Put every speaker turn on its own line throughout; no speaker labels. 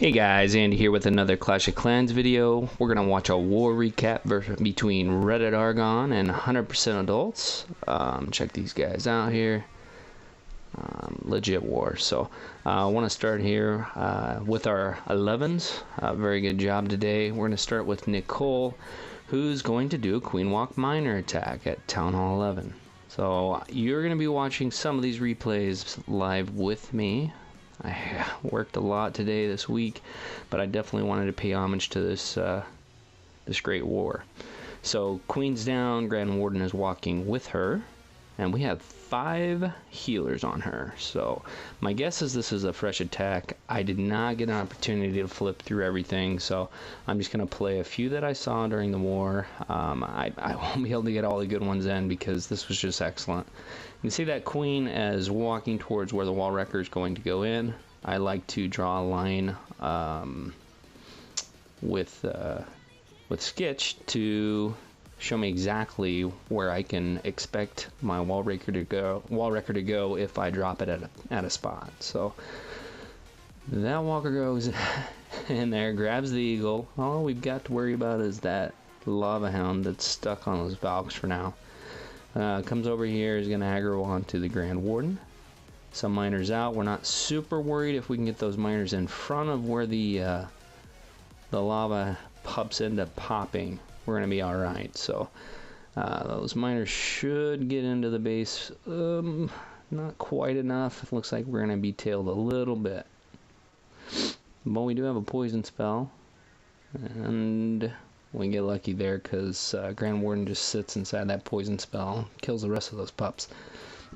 Hey guys, Andy here with another Clash of Clans video. We're going to watch a war recap between Reddit Argon and 100% Adults. Check these guys out here. Legit war. So I want to start here with our 11s. Very good job today. We're going to start with Nicole, who's going to do a Queen Walk Miner attack at Town Hall 11. So you're going to be watching some of these replays live with me. I worked a lot today this week, but I definitely wanted to pay homage to this great war. So Queen's down, Grand Warden is walking with her, and we have 5 healers on her. So my guess is this is a fresh attack. I did not get an opportunity to flip through everything, so I'm just going to play a few that I saw during the war. I won't be able to get all the good ones in because this was just excellent. You can see that Queen is walking towards where the wall wrecker is going to go in. I like to draw a line with Sketch to show me exactly where I can expect my wall wrecker to go if I drop it at a spot. So that walker goes in there, grabs the eagle. All we've got to worry about is that lava hound that's stuck on those valks for now. Comes over here, is going to aggro onto the Grand Warden. Some miners out. We're not super worried if we can get those miners in front of where the lava pups end up popping. We're going to be alright. So those miners should get into the base. Not quite enough. It looks like we're going to be tailed a little bit. But we do have a poison spell. And we get lucky there because Grand Warden just sits inside that poison spell, kills the rest of those pups.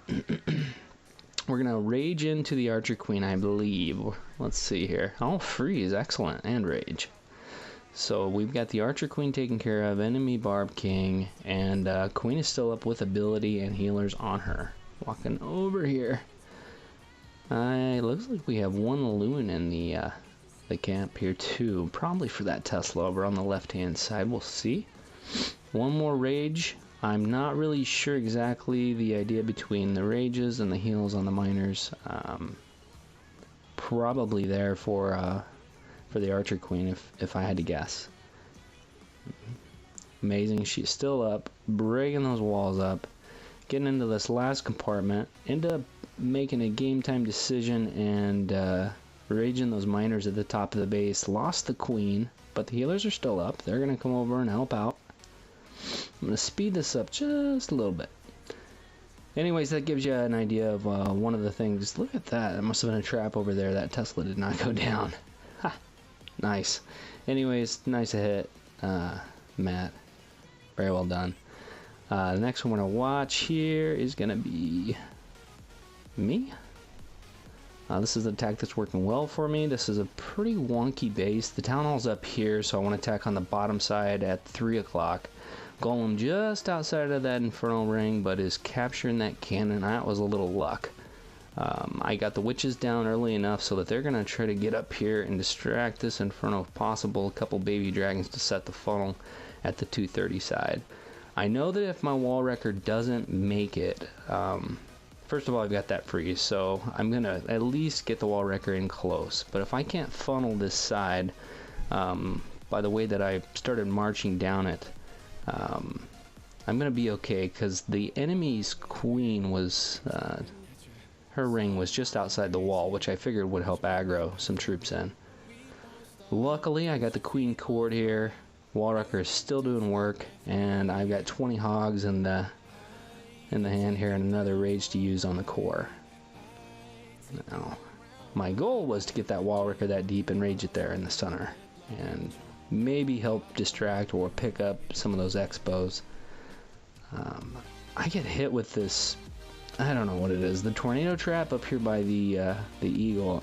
We're going to rage into the Archer Queen, I believe. Let's see here. Oh, freeze. Excellent. And rage. So we've got the Archer Queen taken care of, enemy Barb King, and Queen is still up with ability and healers on her. Walking over here. It looks like we have one loon in the camp here too, probably for that Tesla over on the left hand side. We'll see. One more rage. I'm not really sure exactly the idea between the rages and the heals on the miners. Probably there for the Archer Queen if I had to guess. Amazing. She's still up, breaking those walls up, getting into this last compartment, end up making a game time decision and raging those miners at the top of the base. Lost the Queen, but the healers are still up. They're going to come over and help out. I'm going to speed this up just a little bit. Anyways, that gives you an idea of one of the things. Look at that. That must have been a trap over there. That Tesla did not go down. Ha! Nice. Anyways, nice hit, Matt. Very well done. The next one we're going to watch here is going to be me. This is the attack that's working well for me. This is a pretty wonky base. The town hall's up here, so I want to attack on the bottom side at 3 o'clock. Golem just outside of that infernal ring, but is capturing that cannon. That was a little luck. I got the witches down early enough so that they're going to try to get up here and distract this inferno if possible. A couple baby dragons to set the funnel at the 230 side. I know that if my wall wrecker doesn't make it, first of all, I've got that freeze, so I'm going to at least get the wall wrecker in close. But if I can't funnel this side, by the way that I started marching down it, I'm going to be okay, because the enemy's Queen was, her ring was just outside the wall, which I figured would help aggro some troops in. Luckily, I got the Queen cord here. Wall wrecker is still doing work, and I've got 20 hogs in the hand here and another rage to use on the core. Now, my goal was to get that wall wrecker that deep and rage it there in the center and maybe help distract or pick up some of those expos. I get hit with this, I don't know what it is, the tornado trap up here by the eagle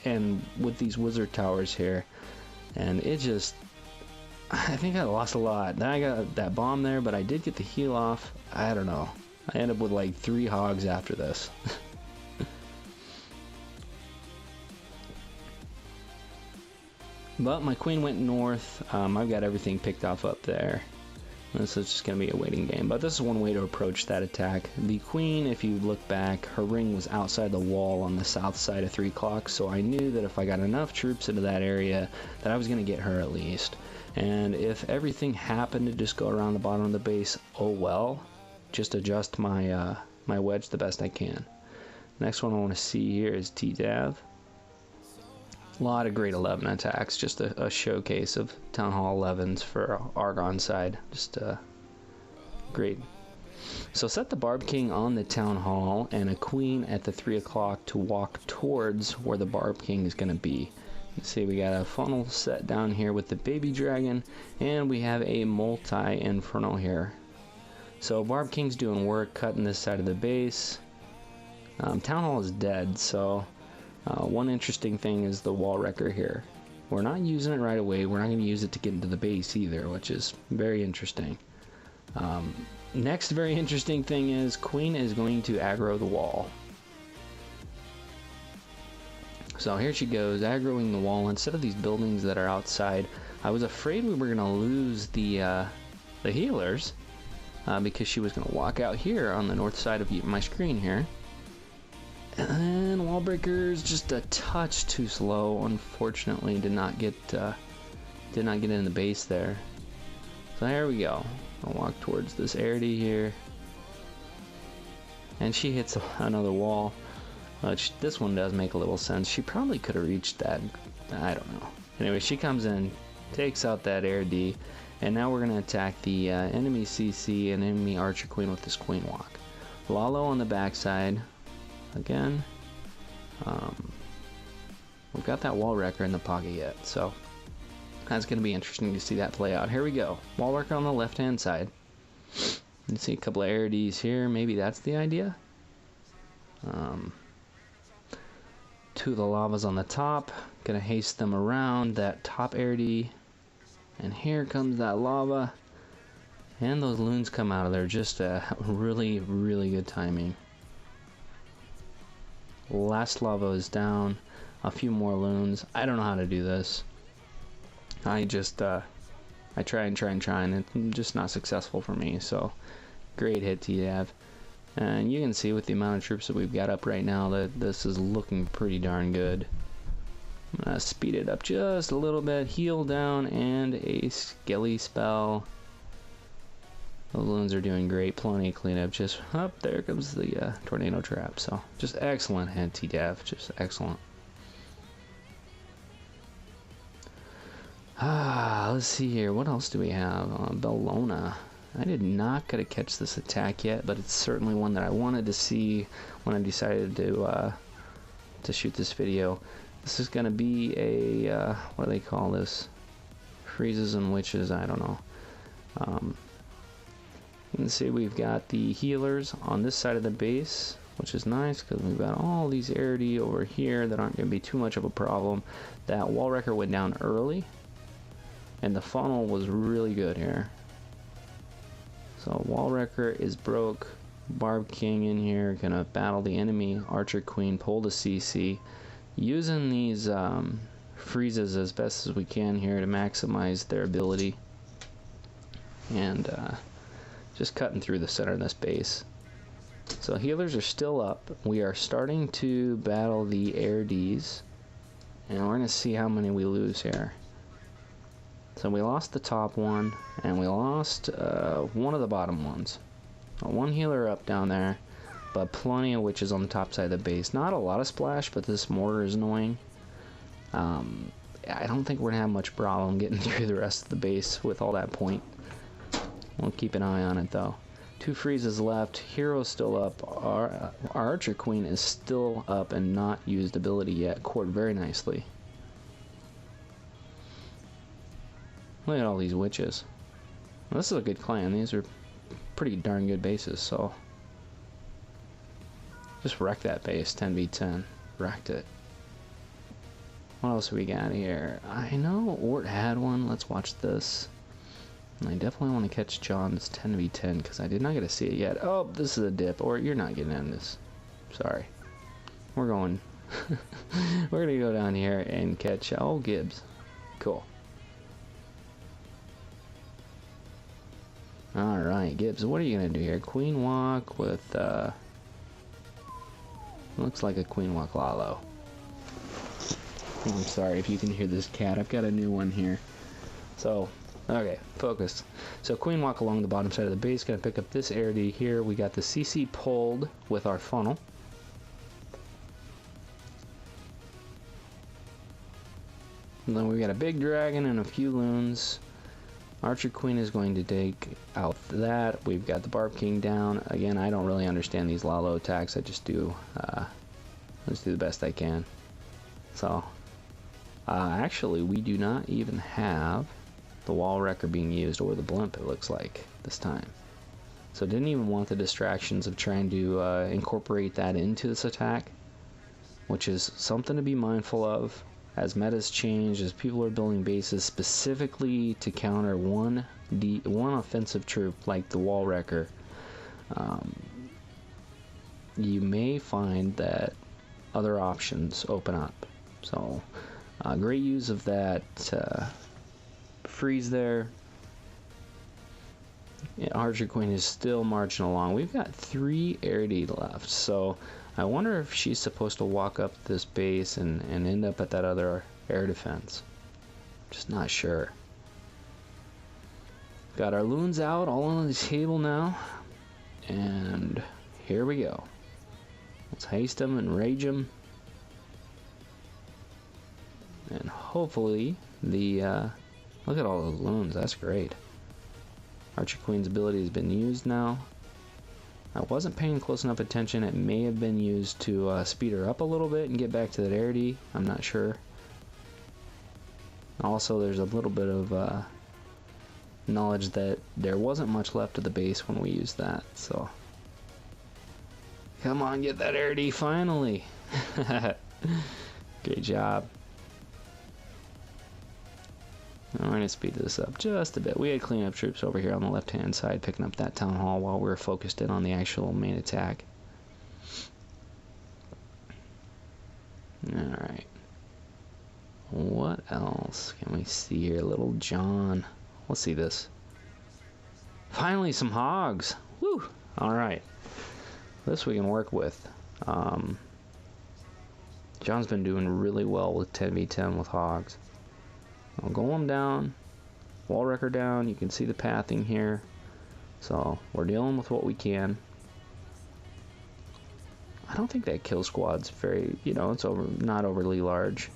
and with these wizard towers here, and it just, I think I lost a lot. Then I got that bomb there, but I did get the heal off. I don't know. I ended up with like 3 hogs after this. But my Queen went north. I've got everything picked off up there. This is just going to be a waiting game, but this is one way to approach that attack. The queen, if you look back, her ring was outside the wall on the south side of 3 o'clock, so I knew that if I got enough troops into that area, that I was going to get her at least. And if everything happened to just go around the bottom of the base, oh well. Just adjust my my wedge the best I can. Next one I want to see here is T-Dav. A lot of grade 11 attacks, just a showcase of Town Hall 11s for Argon side. Just great. So set the Barb King on the Town Hall and a Queen at the 3 o'clock to walk towards where the Barb King is going to be. You see we got a funnel set down here with the baby dragon, and we have a multi-inferno here. So Barb King's doing work, cutting this side of the base. Town Hall is dead, so one interesting thing is the wall wrecker here. We're not using it right away. We're not going to use it to get into the base either, which is very interesting. Next very interesting thing is Queen is going to aggro the wall. So here she goes, aggroing the wall. Instead of these buildings that are outside, I was afraid we were going to lose the healers because she was going to walk out here on the north side of my screen here. And wall breakers just a touch too slow. Unfortunately, did not get in the base there. So there we go. I'll walk towards this Arity here, and she hits another wall. This one does make a little sense. She probably could have reached that. I don't know. Anyway, she comes in, takes out that Arity, and now we're gonna attack the enemy CC and enemy Archer Queen with this Queen Walk. Lalo on the backside. Again, we've got that wall wrecker in the pocket yet, so that's going to be interesting to see that play out. Here we go. Wall wrecker on the left hand side. You see a couple of Arities here. Maybe that's the idea. Two of the lavas on the top. Gonna haste them around that top Arity, and here comes that lava, and those loons come out of there. Just a really good timing. Last lava is down. A few more loons. I don't know how to do this. I just I try and it's just not successful for me. So great hit, T-Dav. And you can see with the amount of troops that we've got up right now that this is looking pretty darn good. I'm gonna speed it up just a little bit. Heal down and a skelly spell. Those loons are doing great. Plenty of cleanup. Just up there comes the tornado trap. So just excellent hit, T-Dav. Just excellent. Let's see here. What else do we have? Bellona. I did not get to catch this attack yet, but it's certainly one that I wanted to see when I decided to shoot this video. This is going to be a what do they call this? Freezes and witches. I don't know. You can see we've got the healers on this side of the base, which is nice because we've got all these Arity over here that aren't going to be too much of a problem. That wall wrecker went down early, and the funnel was really good here. So wall wrecker is broke. Barb King in here gonna battle the enemy Archer Queen, pull the CC, using these freezes as best as we can here to maximize their ability, and just cutting through the center of this base. So healers are still up. We are starting to battle the Arities, and we're gonna see how many we lose here. So we lost the top one, and we lost one of the bottom ones. One healer up down there, but plenty of witches on the top side of the base. Not a lot of splash, but this mortar is annoying. I don't think we're gonna have much problem getting through the rest of the base with all that point. We'll keep an eye on it though. 2 freezes left. Hero's still up. Our Archer Queen is still up and not used ability yet. Cored very nicely. Look at all these witches. Well, this is a good clan. These are pretty darn good bases, so just wreck that base. 10v10. Wrecked it. What else we got here? I know Ort had one. Let's watch this. And I definitely want to catch John's 10v10 because I did not get to see it yet. Oh, this is a dip. Or you're not getting in this. Sorry. We're going. We're going to go down here and catch Gibbs. Cool. Alright, Gibbs, what are you going to do here? Queen walk with, looks like a queen walk Lalo. I'm sorry if you can hear this cat. I've got a new one here. So, okay, focus. So queen walk along the bottom side of the base. Going to pick up this area here. We got the CC pulled with our funnel. And then we got a big dragon and a few loons. Archer Queen is going to take out that. We've got the Barb King down. Again, I don't really understand these Lalo attacks. I just do the best I can. So, actually, we do not even have the Wall Wrecker being used, or the Blimp, it looks like, this time. So didn't even want the distractions of trying to incorporate that into this attack, which is something to be mindful of. As metas change, as people are building bases specifically to counter one offensive troop like the Wall Wrecker, you may find that other options open up. So, great use of that freeze there. Yeah, Archer Queen is still marching along. We've got 3 Airdy left, so I wonder if she's supposed to walk up this base and end up at that other air defense. Just not sure. Got our loons out all on the table now, and here we go. Let's haste them and rage them, and hopefully the look at all those loons. That's great. Archer Queen's ability has been used now. I wasn't paying close enough attention. It may have been used to speed her up a little bit and get back to that Airdy. I'm not sure. Also, there's a little bit of knowledge that there wasn't much left of the base when we used that. So, come on, get that Airdy finally. Great job. I'm going to speed this up just a bit. We had cleanup troops over here on the left-hand side picking up that town hall while we were focused in on the actual main attack. Alright. What else can we see here? Little John. Let's see this. Finally, some hogs. Woo! Alright. This we can work with. John's been doing really well with 10v10 with hogs. I'll go him down, Wall Wrecker down. You can see the pathing here. So we're dealing with what we can. I don't think that kill squad's very, it's not overly large.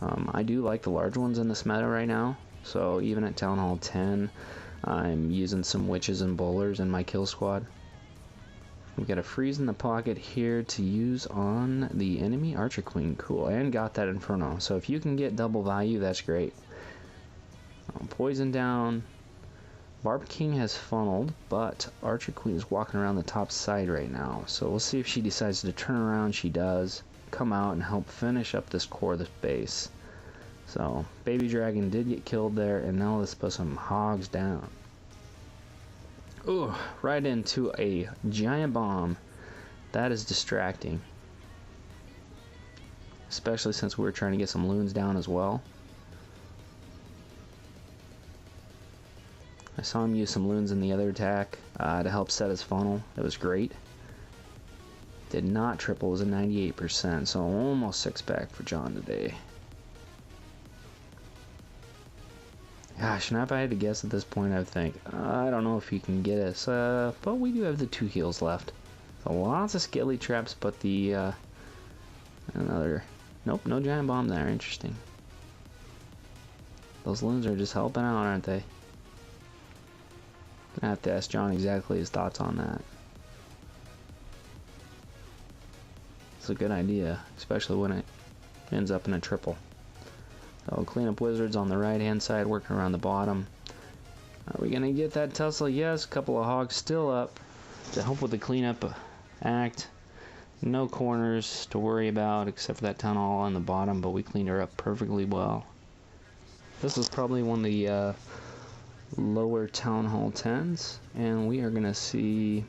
I do like the large ones in this meta right now. So even at Town Hall 10, I'm using some witches and bowlers in my kill squad. We've got a freeze in the pocket here to use on the enemy Archer Queen. Cool, and got that Inferno. So if you can get double value, that's great. Poison down. Barb King has funneled, but Archer Queen is walking around the top side right now. So we'll see if she decides to turn around. She does. Come out and help finish up this core of this base. So, Baby Dragon did get killed there, and now let's put some hogs down. Ooh, right into a giant bomb. That is distracting. Especially since we were trying to get some loons down as well. I saw him use some loons in the other attack to help set his funnel. It was great. Did not triple, it was a 98%, so almost 6 back for John today. Gosh, now if I had to guess at this point, I would think, I don't know if he can get us, but we do have the 2 heals left. So lots of skelly traps, but the, nope, no giant bomb there, interesting. Those loons are just helping out, aren't they? Gonna have to ask John exactly his thoughts on that. It's a good idea, especially when it ends up in a triple. So clean up wizards on the right hand side, working around the bottom. Are we gonna get that tussle? Yes, a couple of hogs still up to help with the cleanup act. No corners to worry about except for that town hall on the bottom, but we cleaned her up perfectly well. This is probably one of the lower town hall 10s, and we are gonna see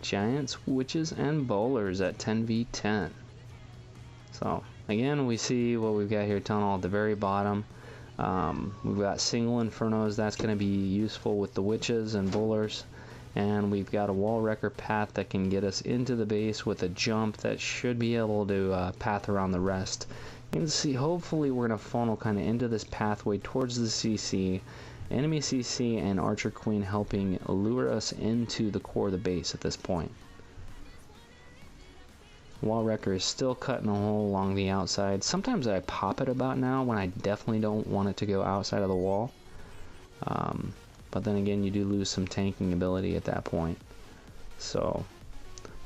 giants, witches, and bowlers at 10v10. So again, we see what we've got here, town hall at the very bottom. We've got single infernos. That's going to be useful with the witches and bowlers. And we've got a wall wrecker path that can get us into the base with a jump that should be able to path around the rest. You can see, hopefully we're going to funnel kind of into this pathway towards the CC. Enemy CC and Archer Queen helping lure us into the core of the base at this point. Wall wrecker is still cutting a hole along the outside. Sometimes I pop it about now when I definitely don't want it to go outside of the wall. But then again, you do lose some tanking ability at that point. So,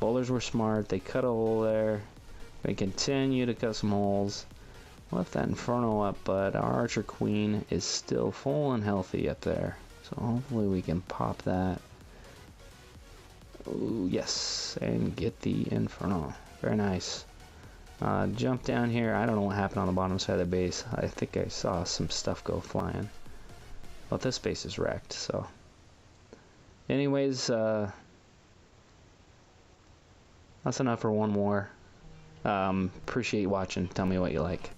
bowlers were smart. They cut a hole there. They continue to cut some holes. Left that Inferno up, but our Archer Queen is still full and healthy up there. So hopefully we can pop that. Ooh, yes, and get the Inferno. Very nice. Jump down here. I don't know what happened on the bottom side of the base. I think I saw some stuff go flying. But this base is wrecked, so. Anyways, that's enough for one more. Appreciate watching. Tell me what you like.